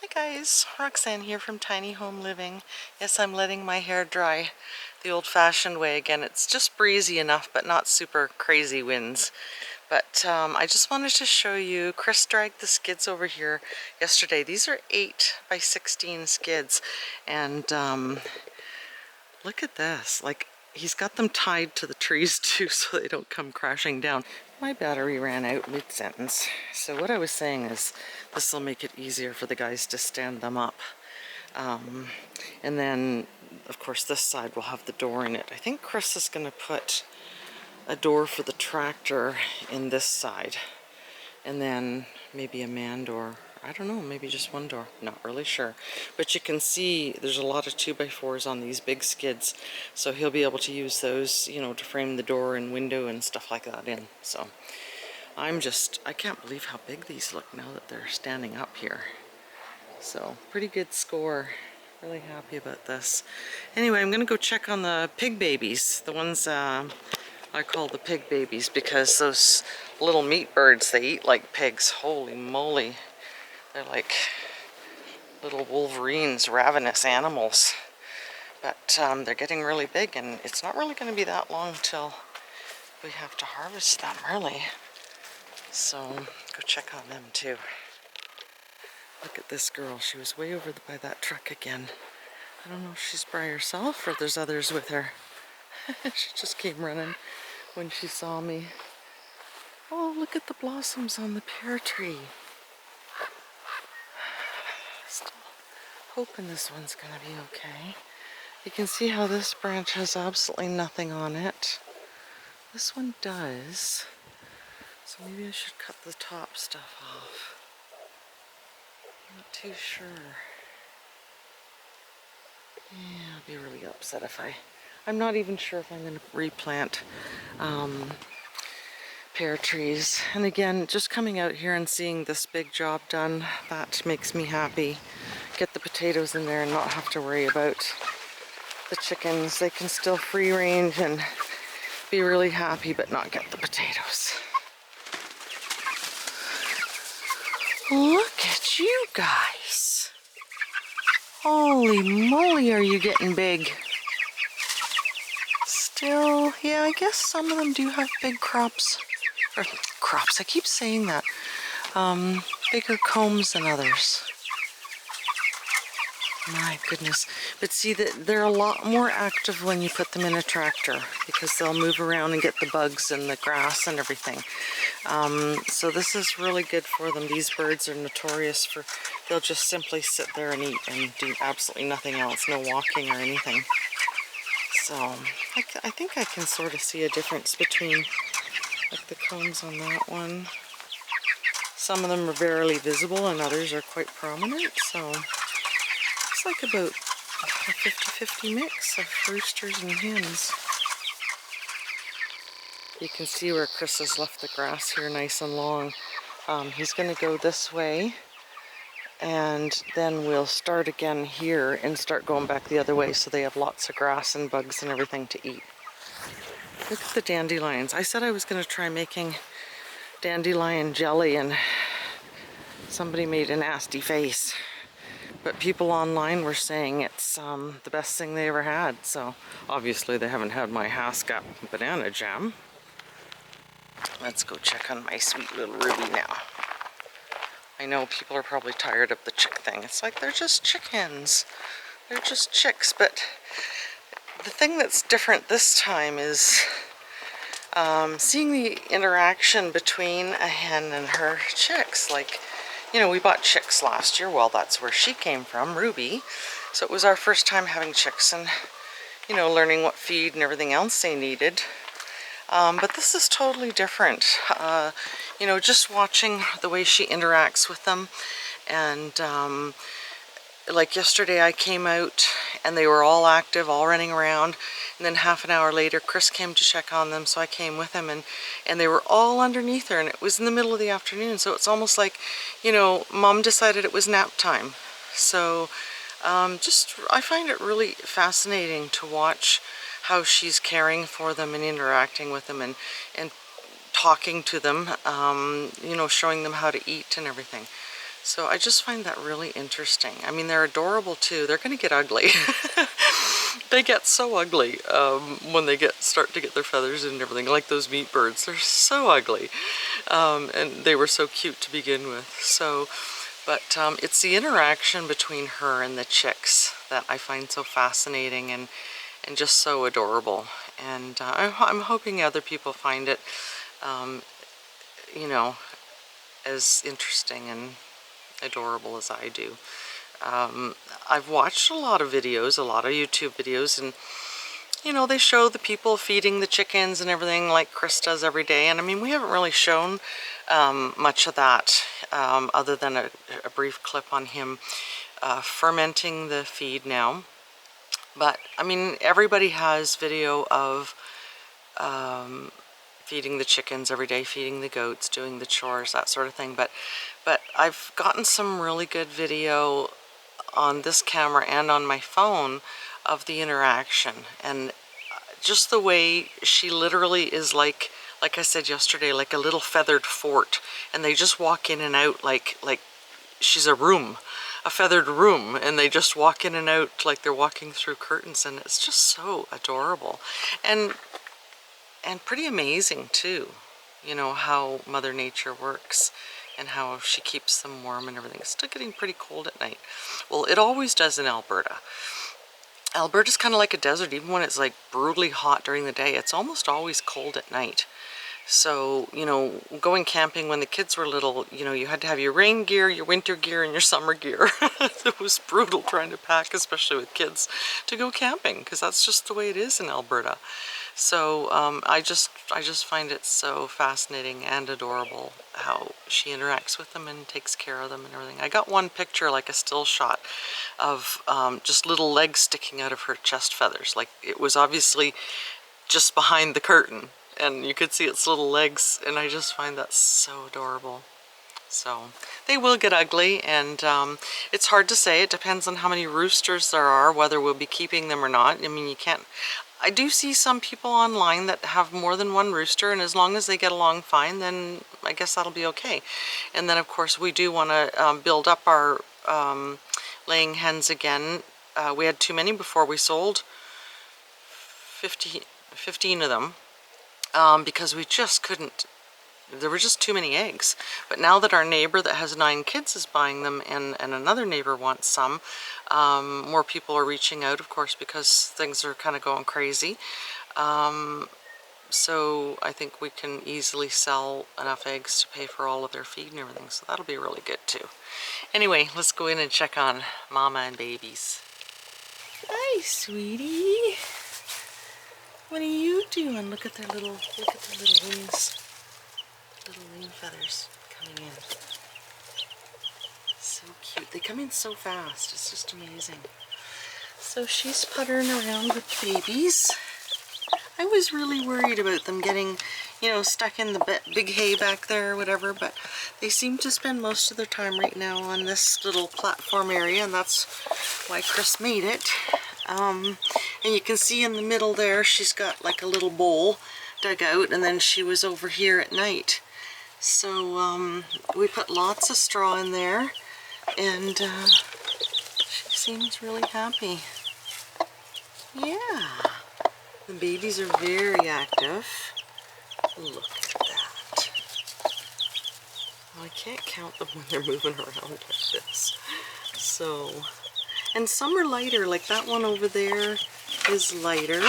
Hi guys, Roxanne here from Tiny Home Living. Yes, I'm letting my hair dry the old-fashioned way again. It's just breezy enough, but not super crazy winds. But I just wanted to show you, Chris dragged the skids over here yesterday. These are 8 by 16 skids, and look at this. Like, he's got them tied to the trees too so they don't come crashing down. My battery ran out mid-sentence, so what I was saying is this will make it easier for the guys to stand them up. And then, of course, this side will have the door in it. I think Chris is going to put a door for the tractor in this side, and then maybe a man door. I don't know, maybe just one door, not really sure. But you can see there's a lot of 2x4s on these big skids, so he'll be able to use those, you know, to frame the door and window and stuff like that in. So I can't believe how big these look now that they're standing up here. So pretty good score. Really happy about this. Anyway, I'm gonna go check on the pig babies, the ones I call the pig babies because those little meat birds, they eat like pigs. Holy moly. They're like little wolverines, ravenous animals. But they're getting really big, and it's not really going to be that long till we have to harvest them, really. So go check on them too. Look at this girl. She was way over by that truck again. I don't know if she's by herself or there's others with her. She just came running when she saw me. Oh, look at the blossoms on the pear tree. Still hoping this one's gonna be okay. You can see how this branch has absolutely nothing on it. This one does. So maybe I should cut the top stuff off. I'm not too sure. Yeah, I'll be really upset if I'm not even sure if I'm going to replant pear trees. And again, just coming out here and seeing this big job done, that makes me happy. Get the potatoes in there and not have to worry about the chickens. They can still free range and be really happy but not get the potatoes. Look at you guys. Holy moly, are you getting big. Still, yeah, I guess some of them do have big crops. Or crops, I keep saying that. Bigger combs than others. My goodness. But see, that they're a lot more active when you put them in a tractor because they'll move around and get the bugs and the grass and everything. So this is really good for them. These birds are notorious for, they'll just simply sit there and eat and do absolutely nothing else, no walking or anything. So I think I can sort of see a difference between like the cones on that one. Some of them are barely visible and others are quite prominent, so it's like about a 50-50 mix of roosters and hens. You can see where Chris has left the grass here nice and long. He's going to go this way, and then we'll start again here and start going back the other way so they have lots of grass and bugs and everything to eat. Look at the dandelions. I said I was going to try making dandelion jelly and somebody made a nasty face. But people online were saying it's the best thing they ever had. So obviously they haven't had my Haskell banana jam. Let's go check on my sweet little Ruby now. I know people are probably tired of the chick thing. It's like they're just chickens. They're just chicks. But the thing that's different this time is seeing the interaction between a hen and her chicks. Like, you know, we bought chicks last year. Well, that's where she came from, Ruby. So it was our first time having chicks and, you know, learning what feed and everything else they needed. But this is totally different. You know, just watching the way she interacts with them. And like yesterday I came out and they were all active, all running around. And then half an hour later, Chris came to check on them, so I came with him, and they were all underneath her, and it was in the middle of the afternoon, so it's almost like, you know, Mom decided it was nap time. So I find it really fascinating to watch how she's caring for them and interacting with them and talking to them, you know, showing them how to eat and everything. So I just find that really interesting. I mean, they're adorable too. They're going to get ugly. They get so ugly when they start to get their feathers and everything, like those meat birds. They're so ugly. And they were so cute to begin with. So, but it's the interaction between her and the chicks that I find so fascinating and just so adorable. And I'm hoping other people find it, you know, as interesting and adorable as I do. I've watched a lot of videos, a lot of YouTube videos, and you know, they show the people feeding the chickens and everything like Chris does every day. And I mean, we haven't really shown much of that other than a brief clip on him fermenting the feed now. But I mean, everybody has video of feeding the chickens every day, feeding the goats, doing the chores, that sort of thing. But I've gotten some really good video on this camera and on my phone of the interaction, and just the way she literally is like I said yesterday, like a little feathered fort, and they just walk in and out like she's a feathered room, and they just walk in and out like they're walking through curtains, and it's just so adorable and pretty amazing too, you know, how Mother Nature works and how she keeps them warm and everything. It's still getting pretty cold at night. Well, it always does in Alberta. Alberta's kind of like a desert. Even when it's like brutally hot during the day, it's almost always cold at night. So, you know, going camping when the kids were little, you know, you had to have your rain gear, your winter gear, and your summer gear. It was brutal trying to pack, especially with kids, to go camping, because that's just the way it is in Alberta. So I just find it so fascinating and adorable how she interacts with them and takes care of them and everything. I got one picture, like a still shot, of just little legs sticking out of her chest feathers. Like it was obviously just behind the curtain, and you could see its little legs, and I just find that so adorable. So they will get ugly, and it's hard to say. It depends on how many roosters there are, whether we'll be keeping them or not. I mean, you can't. I do see some people online that have more than one rooster, and as long as they get along fine, then I guess that'll be okay. And then of course we do want to build up our laying hens again. We had too many before. We sold 15 of them because we just couldn't. There were just too many eggs. But now that our neighbor that has 9 kids is buying them, and another neighbor wants some, more people are reaching out, of course, because things are kind of going crazy. So I think we can easily sell enough eggs to pay for all of their feed and everything. So that'll be really good too. Anyway, let's go in and check on Mama and babies. Hi, sweetie. What are you doing? Look at their little wings. Little wing feathers coming in. So cute. They come in so fast. It's just amazing. So she's puttering around with the babies. I was really worried about them getting, you know, stuck in the big hay back there or whatever, but they seem to spend most of their time right now on this little platform area, and that's why Chris made it. And you can see in the middle there, she's got like a little bowl dug out, and then she was over here at night. So we put lots of straw in there, and she seems really happy. Yeah, the babies are very active. Look at that. Well, I can't count them when they're moving around like this. So, and some are lighter, like that one over there is lighter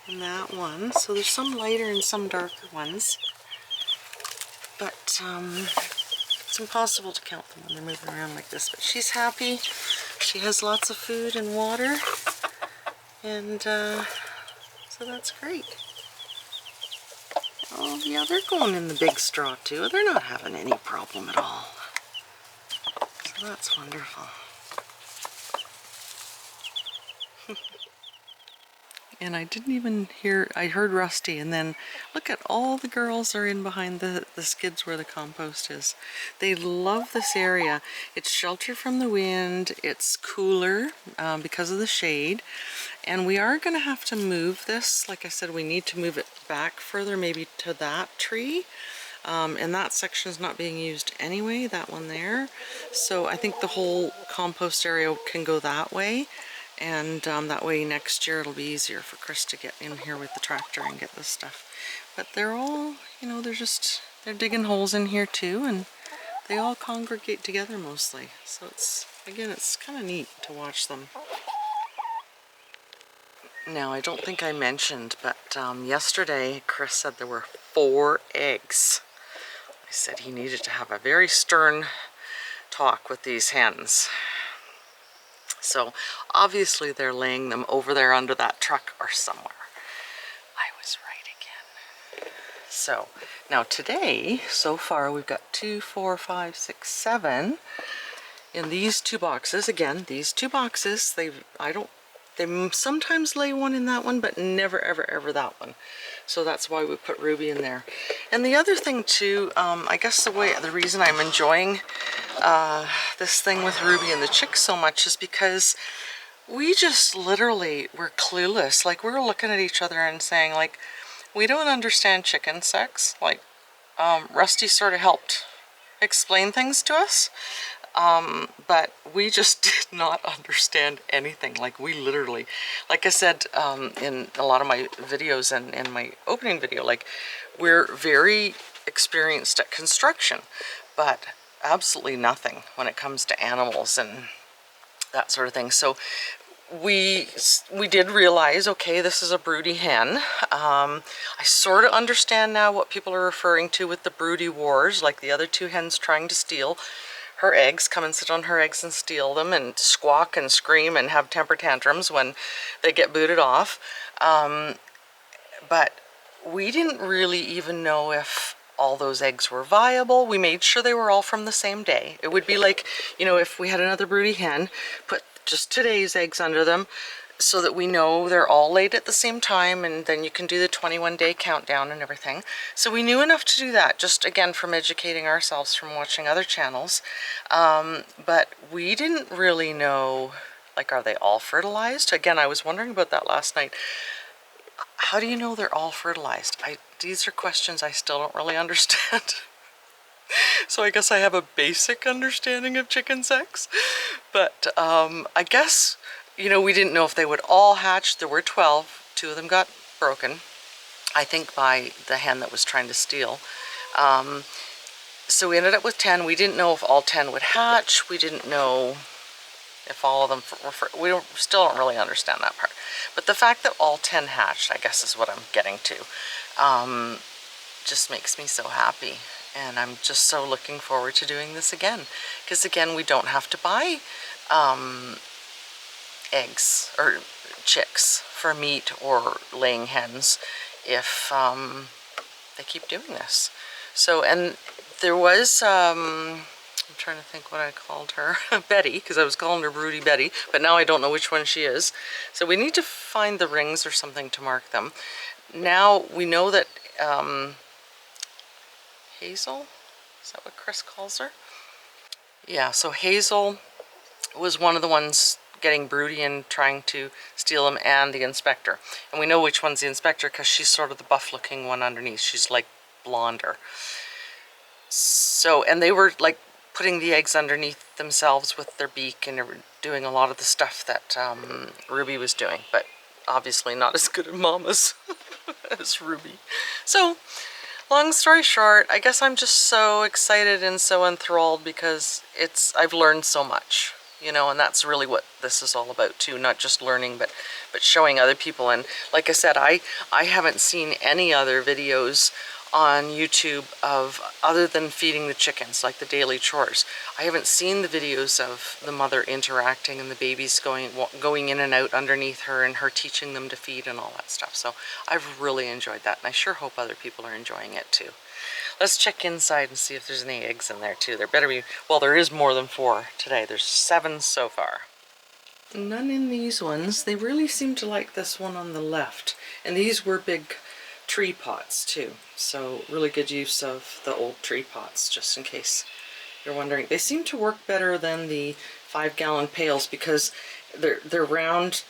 than that one. So there's some lighter and some darker ones. But it's impossible to count them when they're moving around like this. But she's happy. She has lots of food and water. And so that's great. Oh yeah, they're going in the big straw too. They're not having any problem at all. So that's wonderful. And I didn't even hear, I heard Rusty, and then look at all the girls are in behind the skids where the compost is. They love this area. It's sheltered from the wind, it's cooler because of the shade, and we are going to have to move this. Like I said, we need to move it back further, maybe to that tree, and that section is not being used anyway, that one there. So I think the whole compost area can go that way, and that way next year it'll be easier for Chris to get in here with the tractor and get this stuff. But they're all, you know, they're digging holes in here too, and they all congregate together mostly. So it's, again, it's kind of neat to watch them. Now, I don't think I mentioned, but yesterday Chris said there were 4 eggs. I said he needed to have a very stern talk with these hens. So obviously they're laying them over there under that truck or somewhere. I was right again. So now today, so far, we've got 2, 4, 5, 6, 7 in these 2 boxes. Again, these 2 boxes, they sometimes lay one in that one, but never ever ever that one. So that's why we put Ruby in there. And the other thing too, I guess the reason I'm enjoying this thing with Ruby and the chicks so much is because we just literally were clueless. Like, we were looking at each other and saying, like, we don't understand chicken sex. Like, Rusty sort of helped explain things to us. But we just did not understand anything. Like, we literally, like I said in a lot of my videos and in my opening video, like, we're very experienced at construction, but absolutely nothing when it comes to animals and that sort of thing. So we did realize, okay, this is a broody hen. I sort of understand now what people are referring to with the broody wars, like the other 2 hens trying to steal her eggs, come and sit on her eggs and steal them and squawk and scream and have temper tantrums when they get booted off. But we didn't really even know if all those eggs were viable. We made sure they were all from the same day. It would be like, you know, if we had another broody hen, put just today's eggs under them so that we know they're all laid at the same time, and then you can do the 21-day countdown and everything. So we knew enough to do that, just again from educating ourselves from watching other channels. But we didn't really know, like, are they all fertilized? Again, I was wondering about that last night. How do you know they're all fertilized? These are questions I still don't really understand. So I guess I have a basic understanding of chicken sex. But I guess, you know, we didn't know if they would all hatch. There were 12. 2 of them got broken, I think, by the hen that was trying to steal. So we ended up with 10. We didn't know if all 10 would hatch. We didn't know if all of them we still don't really understand that part. But the fact that all 10 hatched, I guess, is what I'm getting to. Just makes me so happy. And I'm just so looking forward to doing this again. Because again, we don't have to buy eggs or chicks for meat or laying hens if they keep doing this. So, and there was, I'm trying to think what I called her, Betty, because I was calling her Broody Betty, but now I don't know which one she is. So we need to find the rings or something to mark them. Now we know that Hazel, is that what Chris calls her? Yeah, so Hazel was one of the ones getting broody and trying to steal them, and the inspector. And we know which one's the inspector because she's sort of the buff looking one underneath. She's like blonder. So, and they were like putting the eggs underneath themselves with their beak, and they were doing a lot of the stuff that Ruby was doing, but obviously not as good at mamas as Ruby. So, long story short, I guess I'm just so excited and so enthralled because I've learned so much, you know, and that's really what this is all about too, not just learning, but showing other people. And like I said, I haven't seen any other videos on YouTube of other than feeding the chickens, like the daily chores. I haven't seen the videos of the mother interacting and the babies going in and out underneath her and her teaching them to feed and all that stuff. So I've really enjoyed that, and I sure hope other people are enjoying it too. Let's check inside and see if there's any eggs in there too. There better be, well, there is more than 4 today. There's 7 so far. None in these ones. They really seem to like this one on the left. And these were big tree pots too, so really good use of the old tree pots, just in case you're wondering. They seem to work better than the 5-gallon pails because they're round.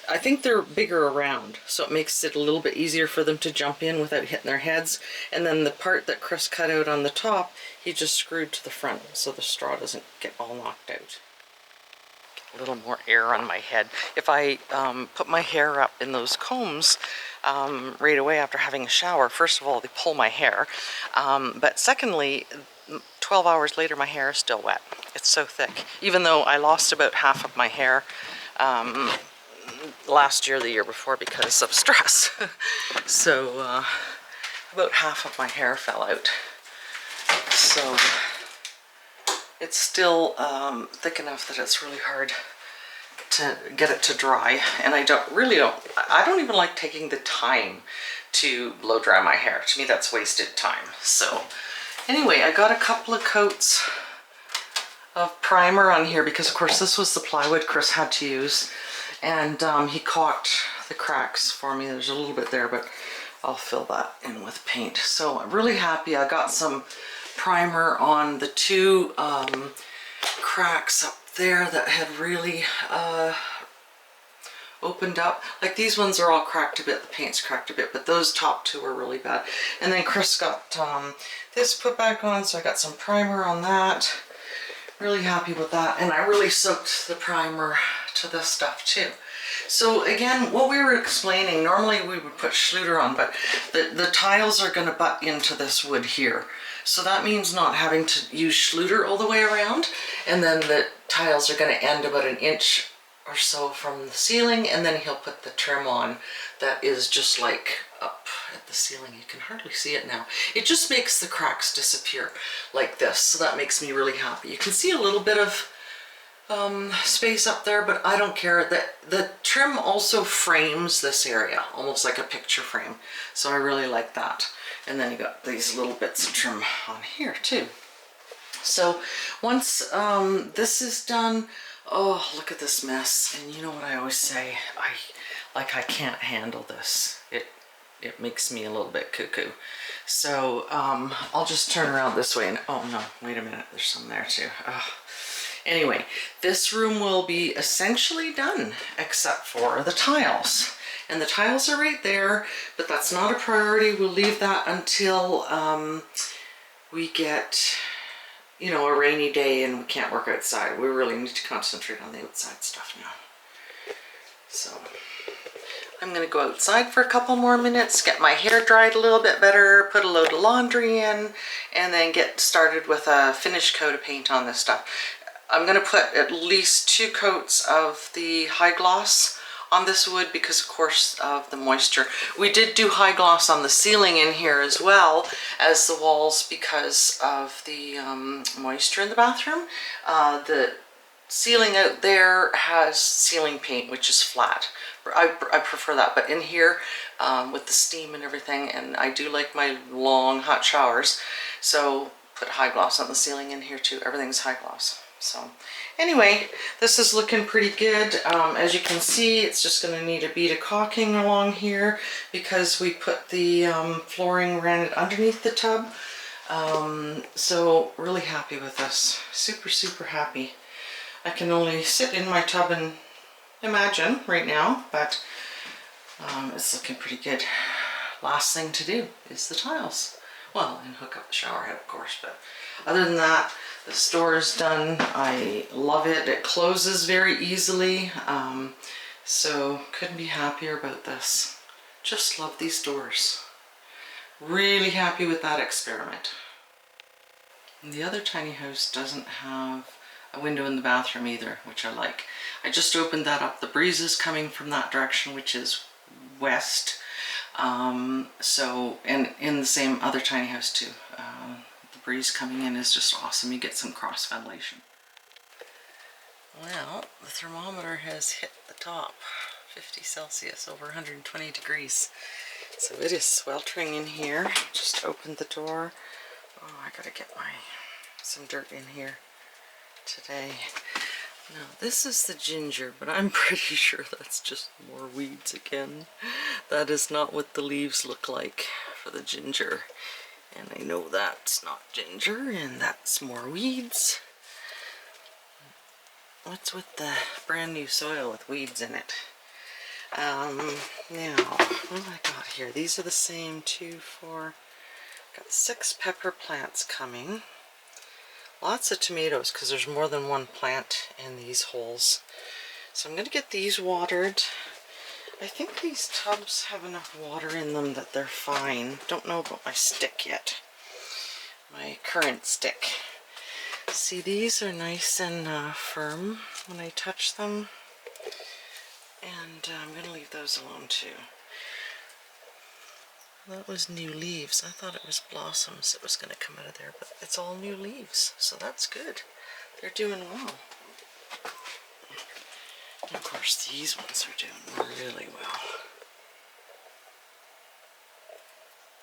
I think they're bigger around, so it makes it a little bit easier for them to jump in without hitting their heads. And then the part that Chris cut out on the top, he just screwed to the front so the straw doesn't get all knocked out. Get a little more air on my head. If I put my hair up in those combs right away after having a shower, first of all, they pull my hair. But secondly, 12 hours later, my hair is still wet. It's so thick. Even though I lost about half of my hair last year, the year before, because of stress. So about half of my hair fell out. So it's still thick enough that it's really hard to get it to dry. And I don't even like taking the time to blow dry my hair. To me, that's wasted time. So anyway, I got a couple of coats of primer on here because of course this was the plywood Chris had to use, and he caulked the cracks for me. There's a little bit there, but I'll fill that in with paint. So I'm really happy I got some primer on the two cracks up there that had really opened up. Like these ones are all cracked a bit, the paint's cracked a bit, but those top two are really bad. And then Chris got this put back on, so I got some primer on that. Really happy with that, and I really soaked the primer to this stuff too. So again, what we were explaining, normally we would put Schluter on, but the tiles are going to butt into this wood here. So that means not having to use Schluter all the way around, and then the tiles are going to end about 1 inch or so from the ceiling, and then he'll put the trim on that is just like up at the ceiling. You can hardly see it now. It just makes the cracks disappear like this, so that makes me really happy. You can see a little bit of space up there, but I don't care. The trim also frames this area, almost like a picture frame, so I really like that. And then you got these little bits of trim on here too. So once this is done, oh, look at this mess. And you know what I always say, I can't handle this. It makes me a little bit cuckoo. So I'll just turn around this way and, oh no, wait a minute, there's some there too. Anyway, this room will be essentially done except for the tiles. And the tiles are right there, but that's not a priority. We'll leave that until we get, you know, a rainy day and we can't work outside. We really need to concentrate on the outside stuff now. So I'm gonna go outside for a couple more minutes, get my hair dried a little bit better, put a load of laundry in, and then get started with a finish coat of paint on this stuff. I'm gonna put at least 2 coats of the high gloss on this wood because of course of the moisture. We did do high gloss on the ceiling in here as well as the walls because of the moisture in the bathroom. The ceiling out there has ceiling paint, which is flat. I prefer that, but in here with the steam and everything, and I do like my long hot showers, so put high gloss on the ceiling in here too. Everything's high gloss. So anyway, this is looking pretty good. As you can see, it's just going to need a bead of caulking along here because we put the flooring, ran it underneath the tub. So really happy with this. Super happy. I can only sit in my tub and imagine right now, but it's looking pretty good. Last thing to do is the tiles. Well, and hook up the shower head, of course, but other than that, this door is done. I love it. It closes very easily, so couldn't be happier about this. Just love these doors. Really happy with that experiment. And the other tiny house doesn't have a window in the bathroom either, which I like. I just opened that up. The breeze is coming from that direction, which is west. So, and in the same other tiny house too. The breeze coming in is just awesome. You get some cross ventilation. Well, the thermometer has hit the top, 50 Celsius, over 120 degrees. So it is sweltering in here. Just opened the door. Oh, I gotta get some dirt in here today. Now this is the ginger, but I'm pretty sure that's just more weeds again. That is not what the leaves look like for the ginger. And I know that's not ginger, and that's more weeds. What's with the brand new soil with weeds in it? Now, what have I got here? These are the same, 2, 4, got 6 pepper plants coming. Lots of tomatoes because there's more than one plant in these holes. So I'm going to get these watered. I think these tubs have enough water in them that they're fine. Don't know about my stick yet. My current stick. See, these are nice and firm when I touch them. And I'm going to leave those alone too. That was new leaves. I thought it was blossoms that was going to come out of there, but it's all new leaves, so that's good. They're doing well. And of course, these ones are doing really well.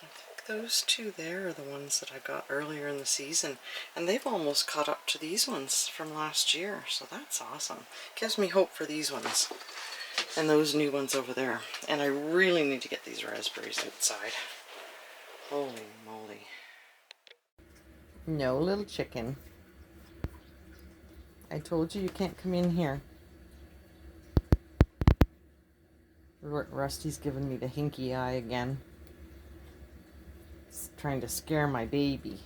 I think those two there are the ones that I got earlier in the season, and they've almost caught up to these ones from last year, so that's awesome. Gives me hope for these ones. And those new ones over there. And I really need to get these raspberries outside. Holy moly. No, little chicken. I told you you can't come in here. Rusty's giving me the hinky eye again. He's trying to scare my baby.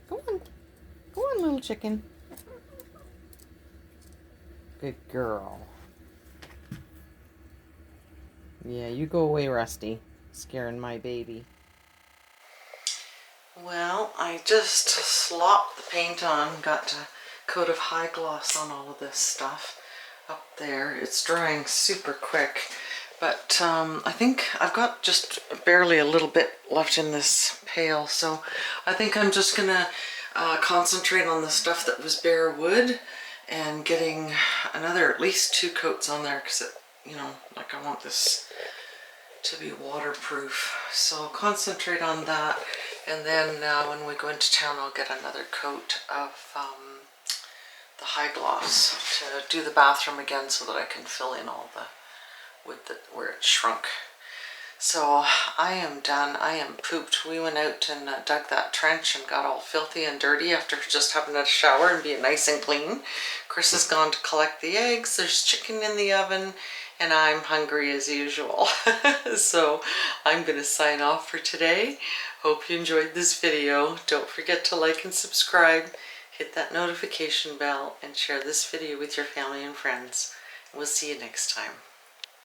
Go on. Go on, little chicken. Good girl. Yeah, you go away, Rusty. Scaring my baby. Well, I just slopped the paint on, got a coat of high gloss on all of this stuff up there. It's drying super quick, but I think I've got just barely a little bit left in this pail, so I think I'm just gonna concentrate on the stuff that was bare wood and getting another at least 2 coats on there, because it, you know, like I want this to be waterproof. So I'll concentrate on that, and then when we go into town I'll get another coat of the high gloss to do the bathroom again, so that I can fill in all the wood that where it shrunk. So I am done. I am pooped. We went out and dug that trench and got all filthy and dirty after just having a shower and being nice and clean. Chris has gone to collect the eggs. There's chicken in the oven, and I'm hungry as usual. So I'm going to sign off for today. Hope you enjoyed this video. Don't forget to like and subscribe, hit that notification bell, and share this video with your family and friends. We'll see you next time.